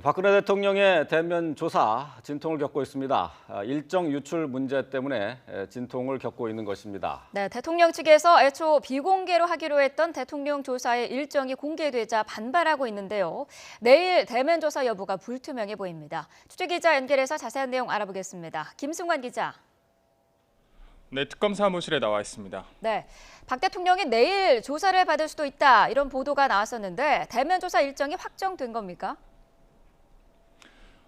박근혜 대통령의 대면 조사 진통을 겪고 있습니다. 일정 유출 문제 때문에 진통을 겪고 있는 것입니다. 네, 대통령 측에서 애초 비공개로 하기로 했던 대통령 조사의 일정이 공개되자 반발하고 있는데요. 내일 대면 조사 여부가 불투명해 보입니다. 취재기자 연결해서 자세한 내용 알아보겠습니다. 김승관 기자. 네, 특검 사무실에 나와 있습니다. 네, 박 대통령이 내일 조사를 받을 수도 있다 이런 보도가 나왔었는데 대면 조사 일정이 확정된 겁니까?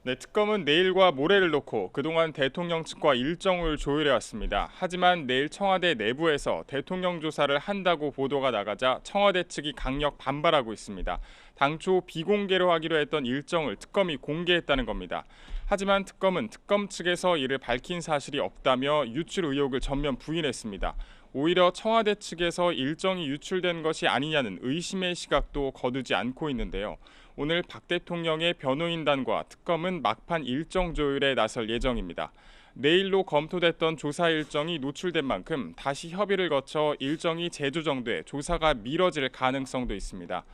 네, 특검은 내일과 모레를 놓고 그동안 대통령 측과 일정을 조율해 왔습니다. 하지만 내일 청와대 내부에서 대통령 조사를 한다고 보도가 나가자 청와대 측이 강력 반발하고 있습니다. 당초 비공개로 하기로 했던 일정을 특검이 공개했다는 겁니다. 하지만 특검은 특검 측에서 이를 밝힌 사실이 없다며 유출 의혹을 전면 부인했습니다. 오히려 청와대 측에서 일정이 유출된 것이 아니냐는 의심의 시각도 거두지 않고 있는데요. 오늘 박 대통령의 변호인단과 특검은 막판 일정 조율에 나설 예정입니다. 내일로 검토됐던 조사 일정이 노출된 만큼 다시 협의를 거쳐 일정이 재조정돼 조사가 미뤄질 가능성도 있습니다.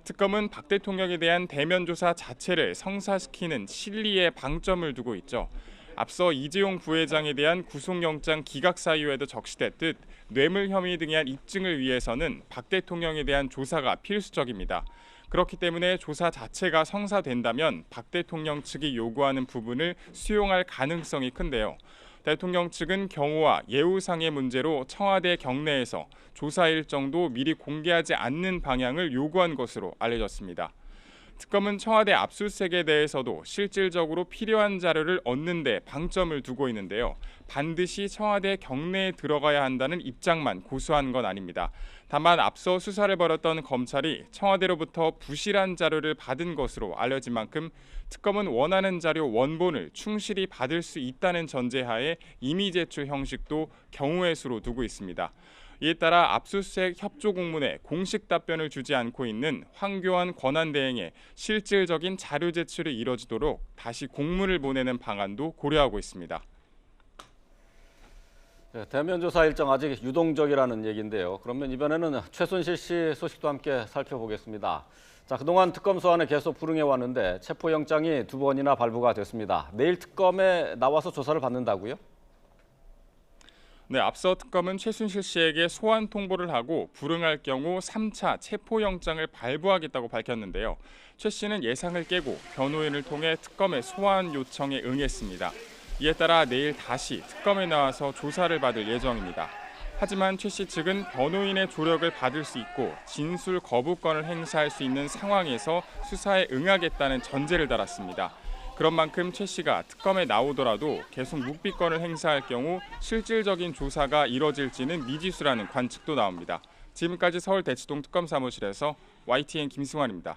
특검은 박 대통령에 대한 대면 조사 자체를 성사시키는 실리에 방점을 두고 있죠. 앞서 이재용 부회장에 대한 구속영장 기각 사유에도 적시됐듯 뇌물 혐의 등에 대한 입증을 위해서는 박 대통령에 대한 조사가 필수적입니다. 그렇기 때문에 조사 자체가 성사된다면 박 대통령 측이 요구하는 부분을 수용할 가능성이 큰데요. 대통령 측은 경호와 예우상의 문제로 청와대 경내에서 조사 일정도 미리 공개하지 않는 방향을 요구한 것으로 알려졌습니다. 특검은 청와대 압수수색에 대해서도 실질적으로 필요한 자료를 얻는 데 방점을 두고 있는데요. 반드시 청와대 경내에 들어가야 한다는 입장만 고수한 건 아닙니다. 다만 앞서 수사를 벌였던 검찰이 청와대로부터 부실한 자료를 받은 것으로 알려진 만큼 특검은 원하는 자료 원본을 충실히 받을 수 있다는 전제하에 임의 제출 형식도 경우의 수로 두고 있습니다. 이에 따라 압수수색 협조 공문에 공식 답변을 주지 않고 있는 황교안 권한대행의 실질적인 자료 제출이 이뤄지도록 다시 공문을 보내는 방안도 고려하고 있습니다. 대면 조사 일정 아직 유동적이라는 얘기인데요. 그러면 이번에는 최순실 씨 소식도 함께 살펴보겠습니다. 자, 그동안 특검 소환에 계속 불응해 왔는데 체포영장이 2번이나 발부가 됐습니다. 내일 특검에 나와서 조사를 받는다고요? 네, 앞서 특검은 최순실 씨에게 소환 통보를 하고 불응할 경우 3차 체포영장을 발부하겠다고 밝혔는데요. 최 씨는 예상을 깨고 변호인을 통해 특검의 소환 요청에 응했습니다. 이에 따라 내일 다시 특검에 나와서 조사를 받을 예정입니다. 하지만 최 씨 측은 변호인의 조력을 받을 수 있고 진술 거부권을 행사할 수 있는 상황에서 수사에 응하겠다는 전제를 달았습니다. 그런 만큼 최 씨가 특검에 나오더라도 계속 묵비권을 행사할 경우 실질적인 조사가 이뤄질지는 미지수라는 관측도 나옵니다. 지금까지 서울 대치동 특검 사무실에서 YTN 김승환입니다.